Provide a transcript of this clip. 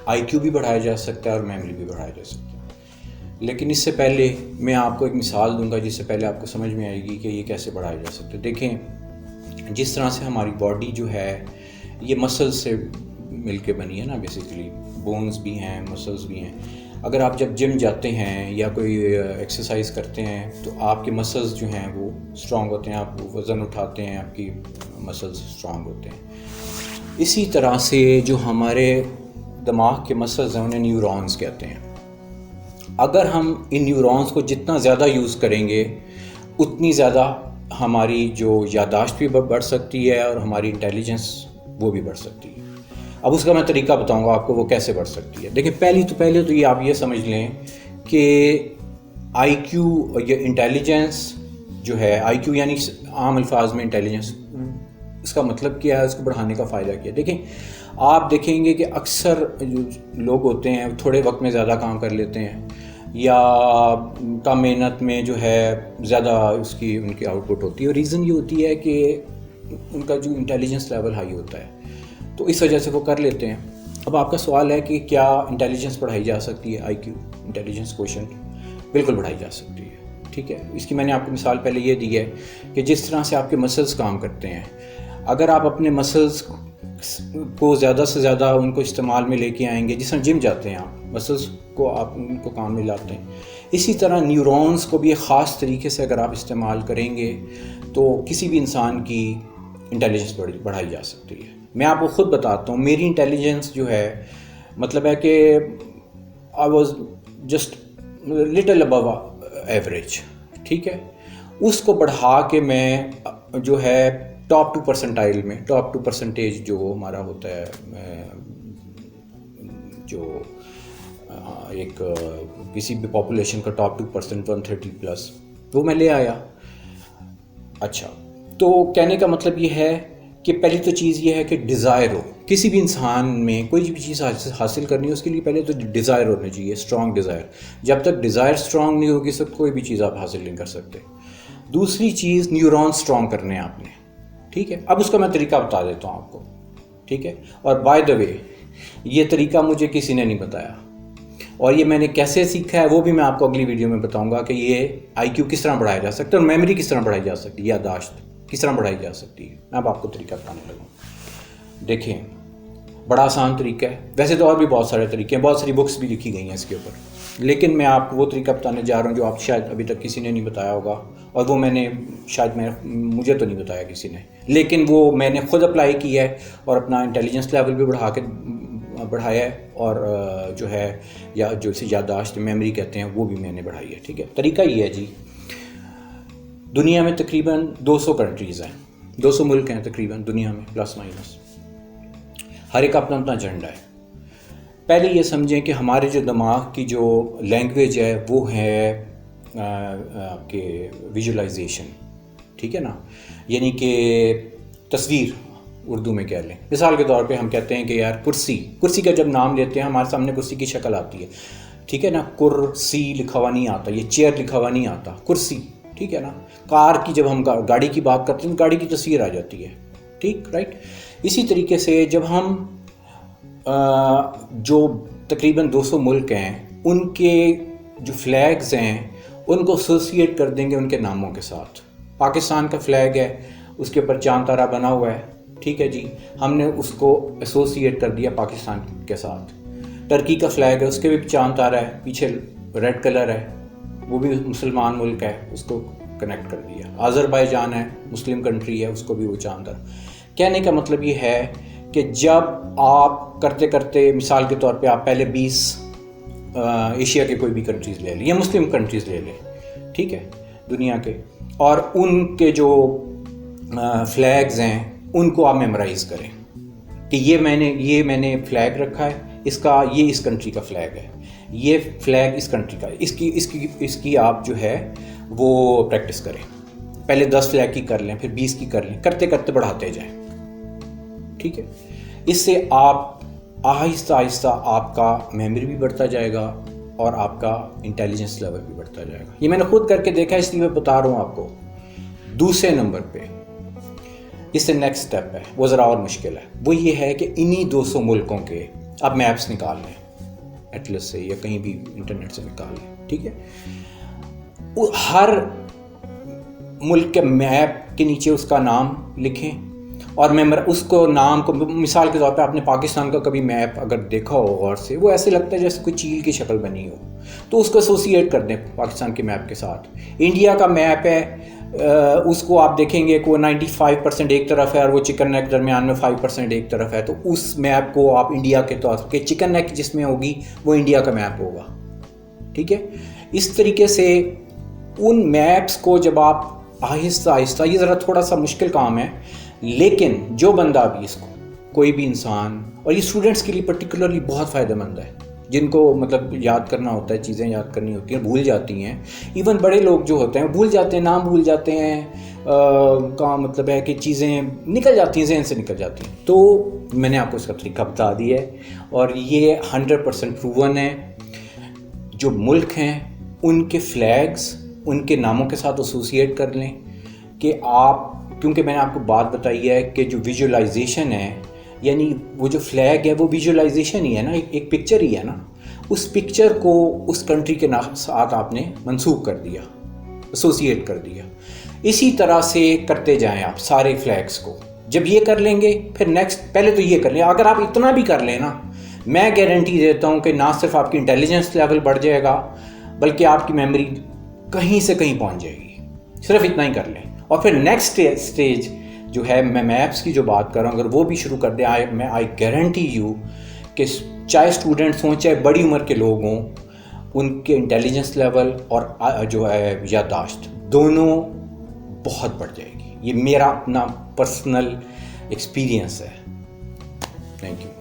آئی کیو بھی بڑھایا جا سکتا ہے اور میموری بھی بڑھایا جا سکتا ہے. لیکن اس سے پہلے میں آپ کو ایک مثال دوں گا جس سے پہلے آپ کو سمجھ میں آئے گی کہ یہ کیسے بڑھایا جا سکتا ہے. دیکھیں جس طرح سے ہماری باڈی جو ہے یہ مسلز سے مل کے بنی ہے نا، بیسیکلی بونز بھی ہیں مسلز بھی ہیں. اگر آپ جب جم جاتے ہیں یا کوئی ایکسرسائز کرتے ہیں تو آپ کے مسلز جو ہیں وہ اسٹرانگ ہوتے ہیں، آپ وزن اٹھاتے ہیں، آپ کی مسلز اسٹرانگ ہوتے ہیں. اسی طرح سے جو ہمارے دماغ کے مسلز ہیں انہیں نیورونز کہتے ہیں. اگر ہم ان نیورونز کو جتنا زیادہ یوز کریں گے اتنی زیادہ ہماری جو یادداشت بھی بڑھ سکتی ہے اور ہماری انٹیلیجنس وہ بھی بڑھ سکتی ہے. اب اس کا میں طریقہ بتاؤں گا آپ کو وہ کیسے بڑھ سکتی ہے. دیکھیں پہلے تو یہ آپ یہ سمجھ لیں کہ آئی کیو یا انٹیلیجنس جو ہے، آئی کیو یعنی عام الفاظ میں انٹیلیجنس، اس کا مطلب کیا ہے، اس کو بڑھانے کا فائدہ کیا ہے. دیکھیں آپ دیکھیں گے کہ اکثر جو لوگ ہوتے ہیں تھوڑے وقت میں زیادہ کام کر لیتے ہیں یا کم محنت میں جو ہے زیادہ اس کی ان کی آؤٹ پٹ ہوتی ہے. اور ریزن یہ ہوتی ہے کہ ان کا جو انٹیلیجنس لیول ہائی ہوتا ہے تو اس وجہ سے وہ کر لیتے ہیں. اب آپ کا سوال ہے کہ کیا انٹیلیجنس بڑھائی جا سکتی ہے؟ آئی کیو انٹیلیجنس کوشنٹ بالکل بڑھائی جا سکتی ہے. ٹھیک ہے، اس کی میں نے آپ کو مثال پہلے یہ دی ہے کہ جس طرح سے آپ کے مسلز کام کرتے ہیں، اگر آپ اپنے مسلز کو زیادہ سے زیادہ ان کو استعمال میں لے کے آئیں گے، جس طرح جم جاتے ہیں آپ مسلز کو آپ ان کو کام میں لاتے ہیں، اسی طرح نیورونز کو بھی ایک خاص طریقے سے اگر آپ استعمال کریں گے تو کسی بھی انسان کی انٹیلیجنس بڑھائی جا سکتی ہے. میں آپ کو خود بتاتا ہوں، میری انٹیلیجنس جو ہے مطلب ہے کہ I was just little above average. ٹھیک ہے، اس کو بڑھا کے میں جو ہے ٹاپ 2% میں، ٹاپ 2% جو ہمارا ہوتا ہے، جو ایک کسی بھی پاپولیشن کا ٹاپ 2% 130+، وہ میں لے آیا. اچھا، تو کہنے کا مطلب یہ ہے کہ پہلی تو چیز یہ ہے کہ ڈیزائر ہو. کسی بھی انسان میں کوئی بھی چیز حاصل کرنی ہے اس کے لیے پہلے تو ڈیزائر ہونا چاہیے، اسٹرانگ ڈیزائر. جب تک ڈیزائر اسٹرانگ نہیں ہوگی سب کوئی بھی چیز آپ حاصل نہیں کر سکتے. دوسری چیز نیورون اسٹرانگ کرنے ہیں آپ نے. ٹھیک ہے، اب اس کا میں طریقہ بتا دیتا ہوں آپ کو. ٹھیک ہے، اور بائی دا وے یہ طریقہ مجھے کسی نے نہیں بتایا، اور یہ میں نے کیسے سیکھا ہے وہ بھی میں آپ کو اگلی ویڈیو میں بتاؤں گا کہ یہ آئی کیو کس طرح بڑھایا جا سکتا ہے اور میموری کس طرح بڑھائی جا سکتی ہے، یادداشت کس طرح بڑھائی جا سکتی ہے. میں اب آپ کو طریقہ بتانے لگا. دیکھیں بڑا آسان طریقہ ہے، ویسے تو اور بھی بہت سارے طریقے ہیں، بہت ساری بکس بھی لکھی گئی ہیں اس کے اوپر، لیکن میں آپ کو وہ طریقہ بتانے جا رہا ہوں جو آپ شاید ابھی تک کسی نے نہیں بتایا ہوگا، اور وہ میں نے شاید مجھے تو نہیں بتایا کسی نے، لیکن وہ میں نے خود اپلائی کیا ہے اور اپنا انٹیلیجنس لیول بھی بڑھایا ہے، اور جو ہے یا جو اسے یادداشت میموری کہتے ہیں وہ بھی میں نے بڑھائی ہے. ٹھیک ہے، طریقہ یہ ہے جی، دنیا میں تقریباً 200 کنٹریز ہیں، 200 ملک ہیں تقریباً دنیا میں پلس مائنس، ہر ایک اپنا اپنا ایجنڈا ہے. پہلے یہ سمجھیں کہ ہمارے جو دماغ کی جو لینگویج ہے وہ ہے آپ کے ویژولائزیشن. ٹھیک ہے نا، یعنی کہ تصویر اردو میں کہہ لیں. مثال کے طور پہ ہم کہتے ہیں کہ یار کرسی کا جب نام لیتے ہیں ہمارے سامنے کرسی کی شکل آتی ہے. ٹھیک ہے نا، کرسی لکھا ہوا نہیں آتا، یہ چیئر لکھا ہوا نہیں آتا، کرسی. ٹھیک ہے نا، کار کی جب ہم گاڑی کی بات کرتے ہیں گاڑی کی تصویر آ جاتی ہے. ٹھیک، رائٹ. اسی طریقے سے جب ہم جو تقریباً 200 ملک ہیں ان کے جو فلیگز ہیں ان کو ایسوسیٹ کر دیں گے ان کے ناموں کے ساتھ. پاکستان کا فلیگ ہے، اس کے اوپر چاند تارا بنا ہوا ہے. ٹھیک ہے جی، ہم نے اس کو ایسوسیٹ کر دیا پاکستان کے ساتھ. ترکی کا فلیگ ہے، اس کے بھی چاند تارا ہے، پیچھے ریڈ کلر ہے، وہ بھی مسلمان ملک ہے، اس کو کنیکٹ کر دیا. آذربائیجان ہے، مسلم کنٹری ہے، اس کو بھی وہ چاند تارا. کہنے کا مطلب یہ ہے کہ جب آپ کرتے کرتے مثال کے طور پہ آپ پہلے 20 ایشیا کے کوئی بھی کنٹریز لے لیں یا مسلم کنٹریز لے لیں، ٹھیک ہے، دنیا کے، اور ان کے جو فلیگز ہیں ان کو آپ میمورائز کریں کہ یہ میں نے فلیگ رکھا ہے، یہ اس کنٹری کا فلیگ ہے، یہ فلیگ اس کنٹری کا ہے. اس کی آپ جو ہے وہ پریکٹس کریں. پہلے 10 فلیگ کی کر لیں، پھر 20 کی کر لیں، کرتے کرتے بڑھاتے جائیں. ٹھیک ہے، اس سے آپ آہستہ آہستہ آپ کا میموری بھی بڑھتا جائے گا اور آپ کا انٹیلیجنس لیول بھی بڑھتا جائے گا. یہ میں نے خود کر کے دیکھا، اس لیے میں بتا رہا ہوں آپ کو. دوسرے نمبر پہ اس سے نیکسٹ سٹیپ ہے، وہ ذرا اور مشکل ہے. وہ یہ ہے کہ انہی 200 ملکوں کے آپ میپس نکال لیں ایٹلس سے یا کہیں بھی انٹرنیٹ سے نکال لیں, ٹھیک ہے. ہر ملک کے میپ کے نیچے اس کا نام لکھیں, اور اس کو نام کو, مثال کے طور پہ آپ نے پاکستان کا کبھی میپ اگر دیکھا ہو غور سے, وہ ایسے لگتا ہے جیسے کوئی چیل کی شکل بنی ہو, تو اس کو ایسوسیٹ کر دیں پاکستان کے میپ کے ساتھ. انڈیا کا میپ ہے, اس کو آپ دیکھیں گے کہ وہ 95% ایک طرف ہے اور وہ چکن نیک درمیان میں 5% ایک طرف ہے, تو اس میپ کو آپ انڈیا کے طور پہ, چکن نیک جس میں ہوگی وہ انڈیا کا میپ ہوگا, ٹھیک ہے. اس طریقے سے ان میپس کو جب آپ آہستہ آہستہ, یہ ذرا تھوڑا سا مشکل کام ہے, لیکن جو بندہ بھی اس کو, کوئی بھی انسان, اور یہ اسٹوڈنٹس کے لیے پرٹیکولرلی بہت فائدہ مند ہے, جن کو مطلب یاد کرنا ہوتا ہے, چیزیں یاد کرنی ہوتی ہیں, بھول جاتی ہیں. ایون بڑے لوگ جو ہوتے ہیں بھول جاتے ہیں, نام بھول جاتے ہیں, کا مطلب ہے کہ چیزیں نکل جاتی ہیں, ذہن سے نکل جاتی ہیں. تو میں نے آپ کو اس کا طریقہ بتا دیا ہے, اور یہ 100% پروون ہے. جو ملک ہیں ان کے فلیگز ان کے ناموں کے ساتھ ایسوسیٹ کر لیں, کہ آپ, کیونکہ میں نے آپ کو بات بتائی ہے کہ جو ویژولائزیشن ہے, یعنی وہ جو فلیگ ہے وہ ویژولائزیشن ہی ہے نا, ایک پکچر ہی ہے نا, اس پکچر کو اس کنٹری کے ساتھ آپ نے منسوخ کر دیا, ایسوسیٹ کر دیا. اسی طرح سے کرتے جائیں آپ سارے فلیگز کو. جب یہ کر لیں گے پھر نیکسٹ, پہلے تو یہ کر لیں, اگر آپ اتنا بھی کر لیں نا, میں گارنٹی دیتا ہوں کہ نہ صرف آپ کی انٹیلیجنس لیول بڑھ جائے گا, بلکہ آپ کی میموری کہیں سے کہیں پہنچ جائے گی. صرف اتنا ہی کر لیں, اور پھر نیکسٹ اسٹیج جو ہے, میں میپس کی جو بات کر رہا ہوں, اگر وہ بھی شروع کر دیں, آئی گارنٹی یو کہ چاہے اسٹوڈنٹس ہوں چاہے بڑی عمر کے لوگ ہوں, ان کے انٹیلیجنس لیول اور جو ہے یادداشت دونوں بہت بڑھ جائے گی. یہ میرا اپنا پرسنل ایکسپیرینس ہے. Thank you.